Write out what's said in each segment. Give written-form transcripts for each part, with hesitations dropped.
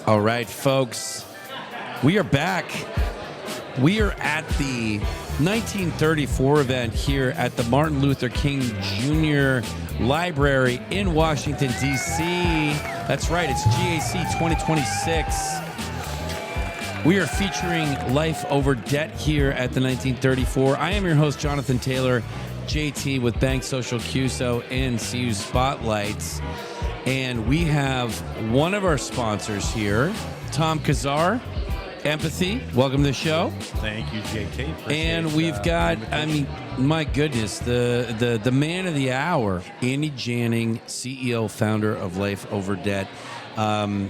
All right, folks, we are back. We are at the 1934 event here at the Martin Luther King Jr. Library in Washington, D.C. That's right, it's GAC 2026. We are featuring Life Over Debt here at the 1934. I am your host, Jonathan Taylor, JT with Bank Social QSO and CU Spotlights. And we have one of our sponsors here, Tom Kazar, Apathy. Welcome to the show. Thank you, JT. And we've got, my goodness, the man of the hour, Andy Janning, CEO, founder of Life Over Debt. Number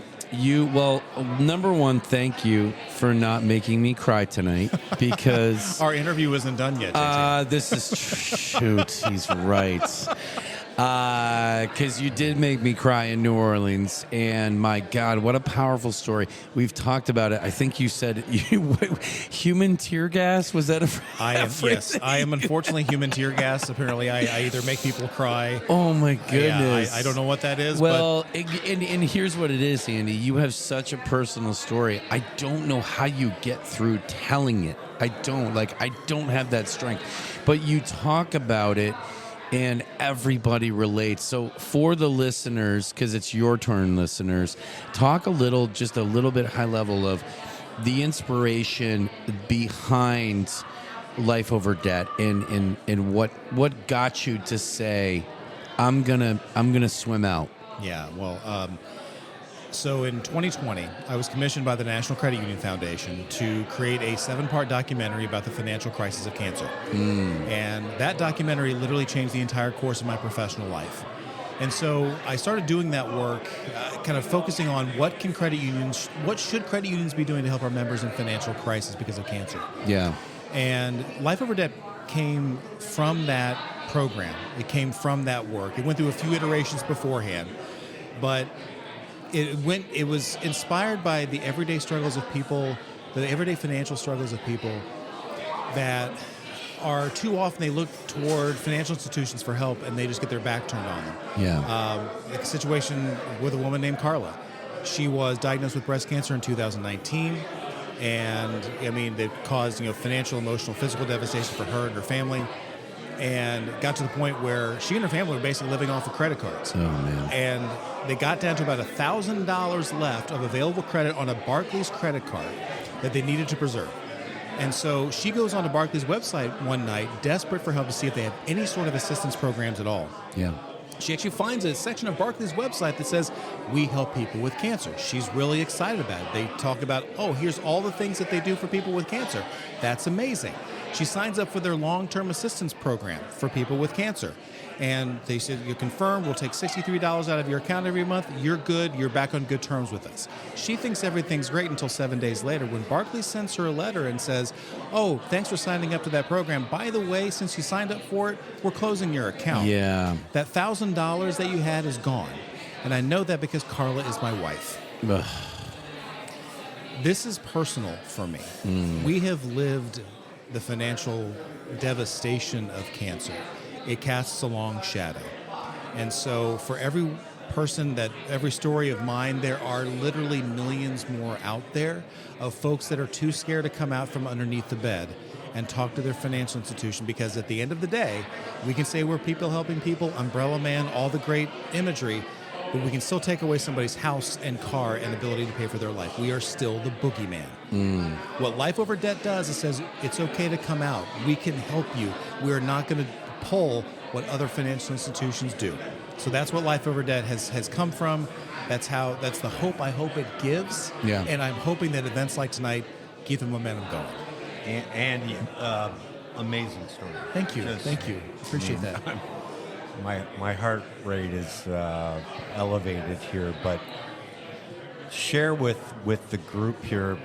one, thank you for not making me cry tonight because our interview isn't done yet. JT. This is shoot. He's right. Because you did make me cry in New Orleans, and my God, what a powerful story. We've talked about it. I think you said human tear gas. Was that a phrase? Yes, I am unfortunately human tear gas. Apparently, I either make people cry. Oh my goodness! I don't know what that is. Well, and here's what it is, Andy. You have such a personal story. I don't know how you get through telling it. I don't have that strength. But you talk about it, and everybody relates. So for the listeners, because it's your turn, listeners, talk just a little bit high level of the inspiration behind Life Over Debt and what got you to say, I'm gonna swim out. Yeah, well, so in 2020, I was commissioned by the National Credit Union Foundation to create a 7-part documentary about the financial crisis of cancer. And that documentary literally changed the entire course of my professional life. And so I started doing that work, kind of focusing on what should credit unions be doing to help our members in financial crisis because of cancer. Yeah. And Life Over Debt came from that program. It came from that work. It went through a few iterations beforehand, but it was inspired by the everyday struggles of people, the everyday financial struggles of people that are too often they look toward financial institutions for help and they just get their back turned on them. Yeah. Like a situation with a woman named Carla. She was diagnosed with breast cancer in 2019. And it caused financial, emotional, physical devastation for her and her family. And got to the point where she and her family were basically living off of credit cards. Oh, man. And they got down to about $1,000 left of available credit on a Barclays credit card that they needed to preserve. And so she goes onto Barclays' website one night, desperate for help to see if they have any sort of assistance programs at all. Yeah. She actually finds a section of Barclays' website that says, we help people with cancer. She's really excited about it. They talk about, here's all the things that they do for people with cancer. That's amazing. She signs up for their long-term assistance program for people with cancer. And they said, you're confirmed, we'll take $63 out of your account every month. You're good. You're back on good terms with us. She thinks everything's great until 7 days later when Barclays sends her a letter and says, thanks for signing up to that program. By the way, since you signed up for it, we're closing your account. Yeah. That $1,000 that you had is gone. And I know that because Carla is my wife. Ugh. This is personal for me. We have lived the financial devastation of cancer. It casts a long shadow. And so for every story of mine, there are literally millions more out there of folks that are too scared to come out from underneath the bed and talk to their financial institution, because at the end of the day, we can say we're people helping people, umbrella man, all the great imagery, but we can still take away somebody's house and car and ability to pay for their life. We are still the boogeyman. What Life Over Debt does is says it's okay to come out. We can help you. We are not going to pull what other financial institutions do. So that's what Life Over Debt has come from. That's the hope I hope it gives. Yeah. And I'm hoping that events like tonight keep the momentum going. Andy, amazing story. Thank you. Thank you. Appreciate that. My heart rate is elevated here, but share with the group here,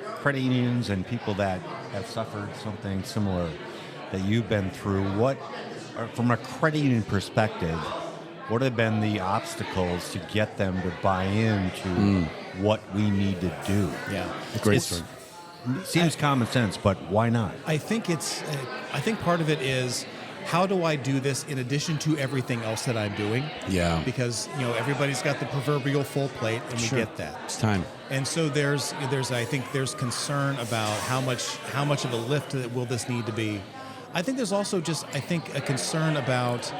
credit unions and people that have suffered something similar that you've been through. What, from a credit union perspective, what have been the obstacles to get them to buy into what we need to do? Yeah, Great story. Seems common sense, but why not? I think part of it is how do I do this in addition to everything else that I'm doing? Yeah. Because, everybody's got the proverbial full plate, and we get that. It's time. And so I think there's concern about how much of a lift will this need to be. I think there's also a concern about,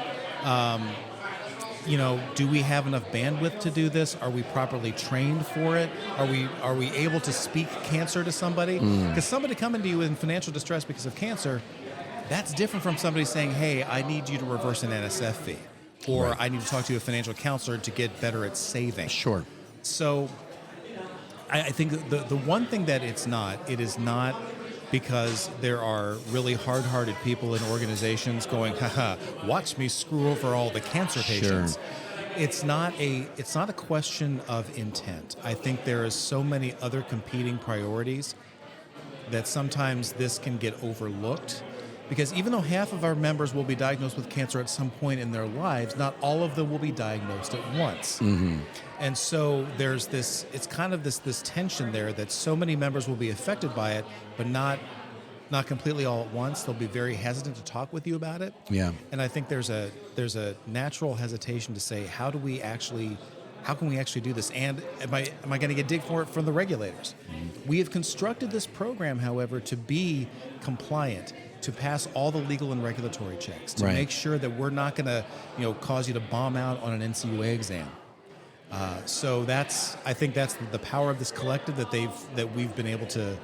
do we have enough bandwidth to do this? Are we properly trained for it? Are we able to speak cancer to somebody? Because somebody coming to you in financial distress because of cancer, that's different from somebody saying, hey, I need you to reverse an NSF fee, or I need to talk to a financial counselor to get better at saving. Sure. So I think the one thing that it is not because there are really hard-hearted people in organizations going, haha, watch me screw over all the cancer patients. Sure. It's not a question of intent. I think there is so many other competing priorities that sometimes this can get overlooked. Because even though half of our members will be diagnosed with cancer at some point in their lives, not all of them will be diagnosed at once. Mm-hmm. And so there's this tension there that so many members will be affected by it, but not completely all at once. They'll be very hesitant to talk with you about it. Yeah. And I think there's a natural hesitation to say, how can we actually do this? And am I going to get dig for it from the regulators? Mm-hmm. We have constructed this program, however, to be compliant, to pass all the legal and regulatory checks, to make sure that we're not going to, cause you to bomb out on an NCUA exam. So I think that's the power of this collective, that we've been able to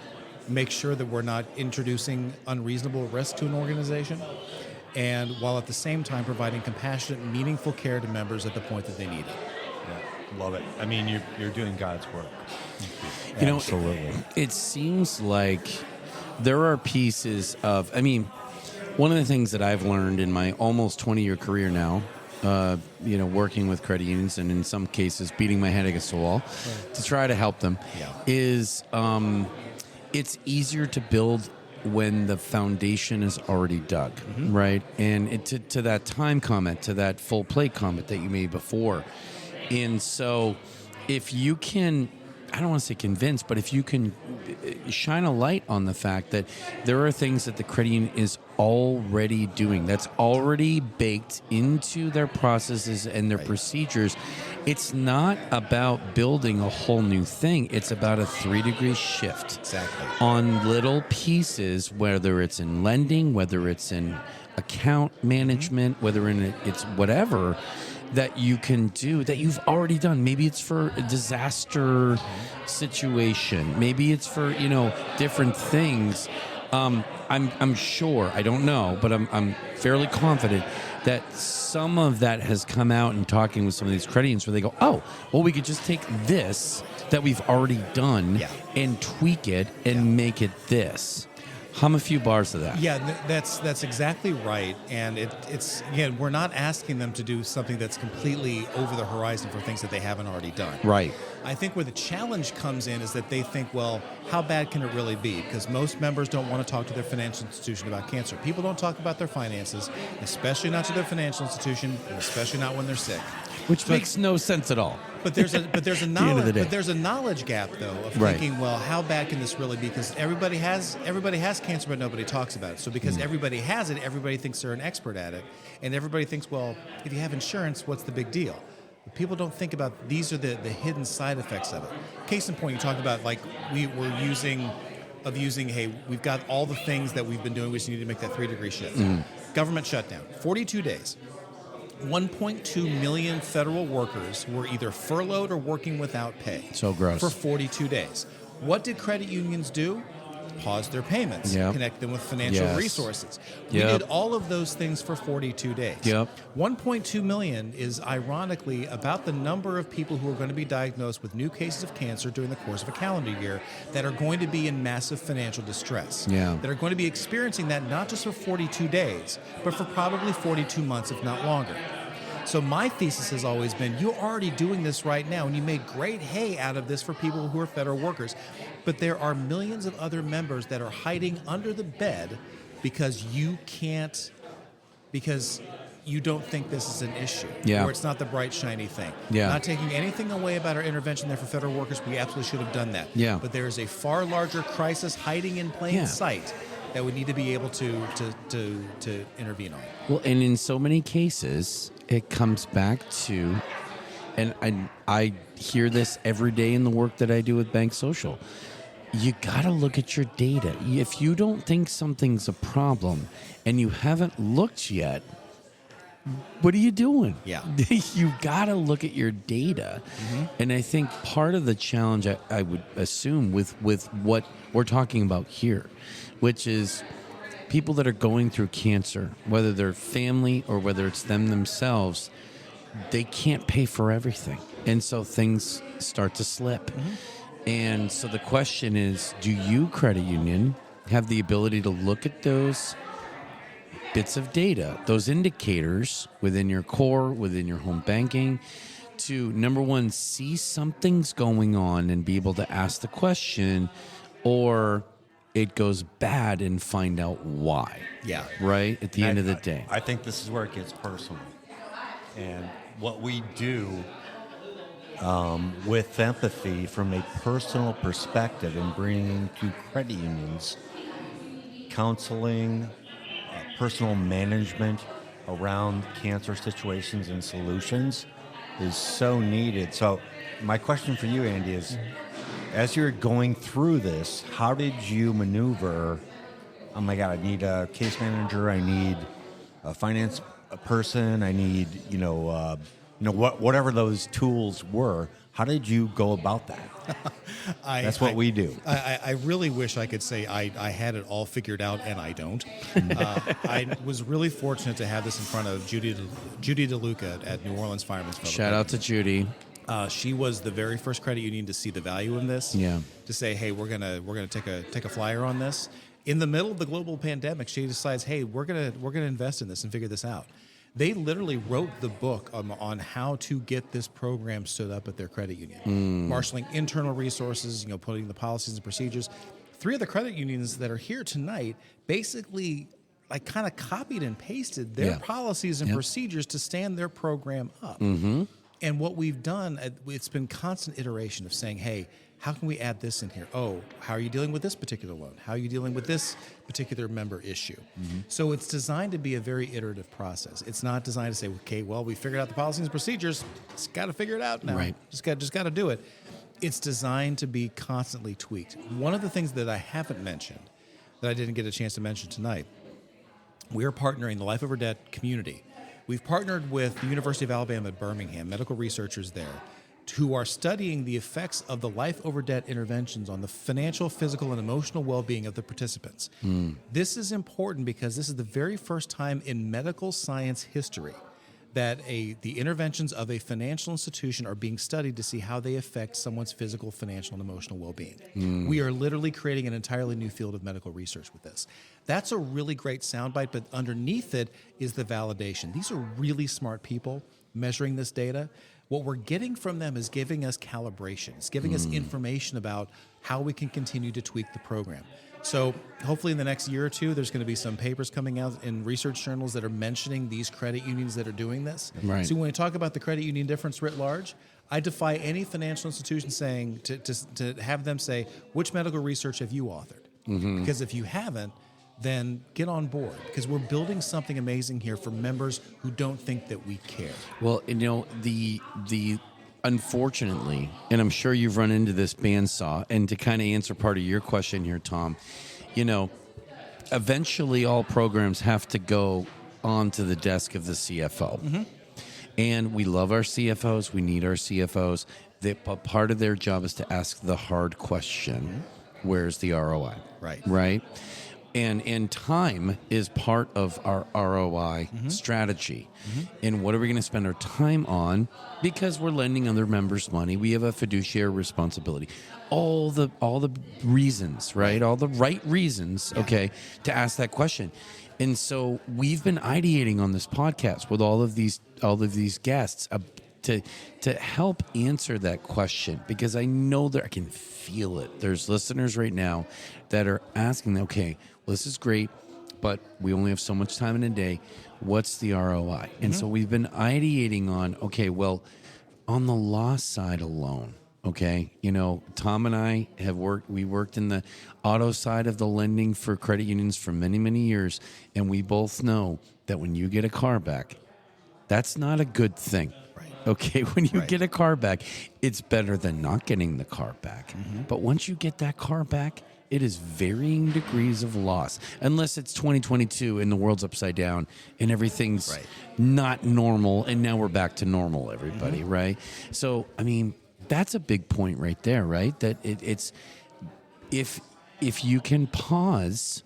make sure that we're not introducing unreasonable risk to an organization, and while at the same time providing compassionate, meaningful care to members at the point that they need it. Yeah, love it. I mean, you're doing God's work. Absolutely. It seems like there are pieces of, one of the things that I've learned in my almost 20-year career now, working with credit unions and in some cases beating my head against the wall to try to help them, is it's easier to build when the foundation is already dug, right? And to that time comment, to that full plate comment that you made before. And so if you can, I don't want to say convince, but if you can shine a light on the fact that there are things that the credit union is already doing, that's already baked into their processes and their procedures, it's not about building a whole new thing. It's about a 3-degree shift on little pieces, whether it's in lending, whether it's in account management, whether it's whatever that you can do that you've already done. Maybe it's for a disaster situation. Maybe it's for, different things. I'm sure, I don't know, but I'm fairly confident that some of that has come out in talking with some of these credit unions where they go, oh, well, we could just take this that we've already done and tweak it and make it this. Hum a few bars of that. Yeah, that's exactly right. And it's again, we're not asking them to do something that's completely over the horizon for things that they haven't already done. Right. I think where the challenge comes in is that they think, well, how bad can it really be? Because most members don't want to talk to their financial institution about cancer. People don't talk about their finances, especially not to their financial institution, and especially not when they're sick. Which makes no sense at all. But there's a knowledge gap though of thinking, well, how bad can this really be? Because everybody has cancer, but nobody talks about it. So because everybody has it, everybody thinks they're an expert at it, and everybody thinks, well, if you have insurance, what's the big deal? But people don't think about these are the hidden side effects of it. Case in point, you talk about like we're using, hey, we've got all the things that we've been doing. We just need to make that 3-degree shift. Government shutdown, 42 days. 1.2 million federal workers were either furloughed or working without pay. So gross. For 42 days. What did credit unions do? Pause their payments, connect them with financial resources. We did all of those things for 42 days. 1.2 million is ironically about the number of people who are going to be diagnosed with new cases of cancer during the course of a calendar year that are going to be in massive financial distress. That are going to be experiencing that not just for 42 days, but for probably 42 months, if not longer. So my thesis has always been, you're already doing this right now, and you made great hay out of this for people who are federal workers. But there are millions of other members that are hiding under the bed because you don't think this is an issue. Or it's not the bright, shiny thing. Not taking anything away about our intervention there for federal workers. We absolutely should have done that. But there is a far larger crisis hiding in plain sight that we need to be able to intervene on. Well, and in so many cases, it comes back to, and I hear this every day in the work that I do with Bank Social. You got to look at your data. If you don't think something's a problem and you haven't looked yet, what are you doing? Yeah. You got to look at your data. And I think part of the challenge, I would assume, with what we're talking about here, which is people that are going through cancer, whether they're family or whether it's them themselves, they can't pay for everything. And so things start to slip. And so the question is, do you, credit union, have the ability to look at those bits of data, those indicators within your core, within your home banking, to, number one, see something's going on and be able to ask the question, or it goes bad and find out why? Yeah. Right? At the end of the day. I think this is where it gets personal. And what we do with empathy from a personal perspective and bringing to credit unions counseling, personal management around cancer situations and solutions is so needed. So my question for you, Andy, is as you're going through this, how did you maneuver? Oh my God, I need a case manager. I need a finance person. I need, whatever those tools were. How did you go about that? That's what we do. I really wish I could say I had it all figured out, and I don't. I was really fortunate to have this in front of Judy DeLuca at New Orleans Firemen's Fellowship. Shout out to Judy. She was the very first credit union to see the value in this. Yeah. To say, hey, we're gonna take a flyer on this. In the middle of the global pandemic, she decides, hey, we're gonna invest in this and figure this out. They literally wrote the book on how to get this program stood up at their credit union, marshaling internal resources, putting the policies and procedures. 3 of the credit unions that are here tonight basically kind of copied and pasted their policies and procedures to stand their program up. And what we've done, it's been constant iteration of saying, hey, how can we add this in here? Oh, how are you dealing with this particular loan? How are you dealing with this particular member issue? So it's designed to be a very iterative process. It's not designed to say, okay, well, we figured out the policies and procedures. Just got to figure it out now. Right. Just got to do it. It's designed to be constantly tweaked. One of the things that I haven't mentioned, that I didn't get a chance to mention tonight, we are partnering the Life Over Debt community. We've partnered with the University of Alabama at Birmingham, medical researchers there, who are studying the effects of the life over debt interventions on the financial, physical, and emotional well-being of the participants. This is important because this is the very first time in medical science history that the interventions of a financial institution are being studied to see how they affect someone's physical, financial, and emotional well-being. We are literally creating an entirely new field of medical research with this. That's a really great soundbite, but underneath it is the validation. These are really smart people measuring this data. What we're getting from them is giving us calibration. It's giving us information about how we can continue to tweak the program. So hopefully in the next year or two, there's going to be some papers coming out in research journals that are mentioning these credit unions that are doing this. Right. So when we talk about the credit union difference writ large, I defy any financial institution saying to have them say, which medical research have you authored? Because if you haven't, then get on board, because we're building something amazing here for members who don't think that we care. Well, the unfortunately, and I'm sure you've run into this bandsaw, and to kind of answer part of your question here, Tom, eventually all programs have to go onto the desk of the CFO. And we love our CFOs. We need our CFOs. But part of their job is to ask the hard question, where's the ROI? Right? And time is part of our ROI strategy. And what are we going to spend our time on? Because we're lending other members money. We have a fiduciary responsibility. All the reasons, right? All the right reasons, okay, to ask that question. And so we've been ideating on this podcast with all of these guests to help answer that question, because I know that I can feel it. There's listeners right now that are asking, okay, well, this is great, but we only have so much time in a day. What's the ROI? And so we've been ideating on, okay, well, on the loss side alone, Okay. Tom and I we worked in the auto side of the lending for credit unions for many, many years. And we both know that when you get a car back, that's not a good thing. Right. Okay. When you Right. get a car back, it's better than not getting the car back. But once you get that car back, it is varying degrees of loss, unless it's 2022 and the world's upside down and everything's Right. not normal. And now we're back to normal, everybody. Right. So, that's a big point right there, right? That it's if you can pause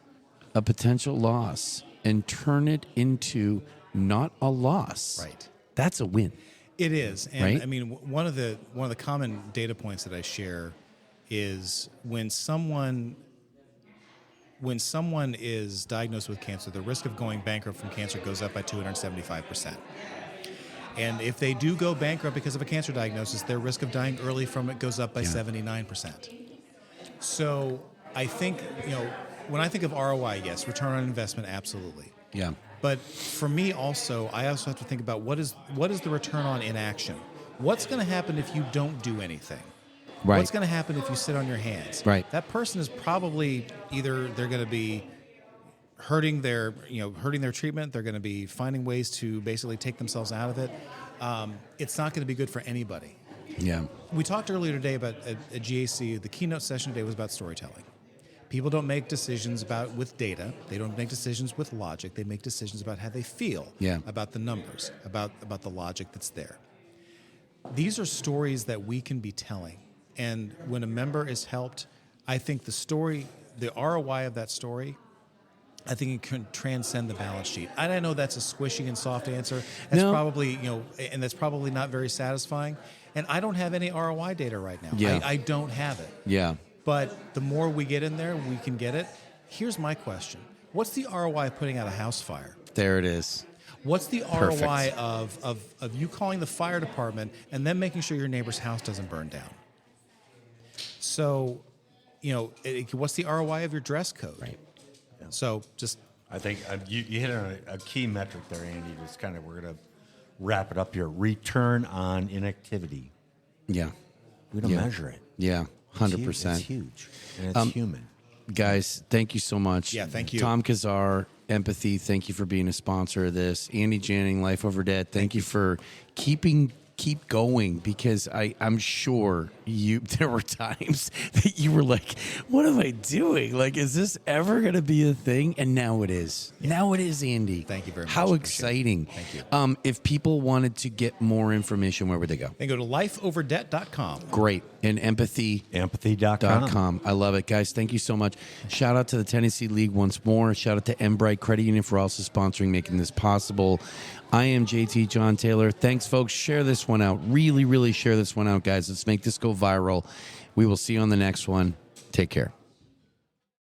a potential loss and turn it into not a loss, Right. that's a win. It is, and Right? one of the common data points that I share is when someone is diagnosed with cancer, the risk of going bankrupt from cancer goes up by 275%. And if they do go bankrupt because of a cancer diagnosis, their risk of dying early from it goes up by 79%. So I think, when I think of ROI, yes, return on investment, absolutely. Yeah. But for me also, I also have to think about what is the return on inaction? What's going to happen if you don't do anything? Right. What's going to happen if you sit on your hands? Right. That person is probably either they're going to be hurting their treatment. They're going to be finding ways to basically take themselves out of it. It's not going to be good for anybody. Yeah. We talked earlier today about a GAC. The keynote session today was about storytelling. People don't make decisions with data. They don't make decisions with logic. They make decisions about how they feel, about the numbers, about the logic that's there. These are stories that we can be telling. And when a member is helped, I think the ROI of that story, I think it can transcend the balance sheet. I know that's a squishy and soft answer. That's probably, and that's probably not very satisfying. And I don't have any ROI data right now. Yeah. I don't have it. Yeah. But the more we get in there, we can get it. Here's my question. What's the ROI of putting out a house fire? There it is. What's the Perfect. ROI of you calling the fire department and then making sure your neighbor's house doesn't burn down? So, what's the ROI of your dress code? Right. So just... I think you hit on a key metric there, Andy. Just kind of, we're going to wrap it up here. Return on inactivity. Yeah. We don't measure it. Yeah. 100%. It's huge. And it's human. Guys, thank you so much. Yeah, thank you. Tom Kazar, Empathy, thank you for being a sponsor of this. Andy Janning, Life Over Debt, thank you for keep going, because I'm sure there were times that you were like, what am I doing? Like, is this ever going to be a thing? And now it is. Yeah. Now it is, Andy. Thank you very much. How exciting. Thank you. If people wanted to get more information, where would they go? They go to lifeoverdebt.com. Great. And Empathy.com. I love it. Guys, thank you so much. Shout out to the Tennessee League once more. Shout out to Embright Credit Union for also sponsoring, making this possible. I am JT John Taylor. Thanks, folks. Share this one out. Really, really share this one out, guys. Let's make this go viral. We will see you on the next one. Take care.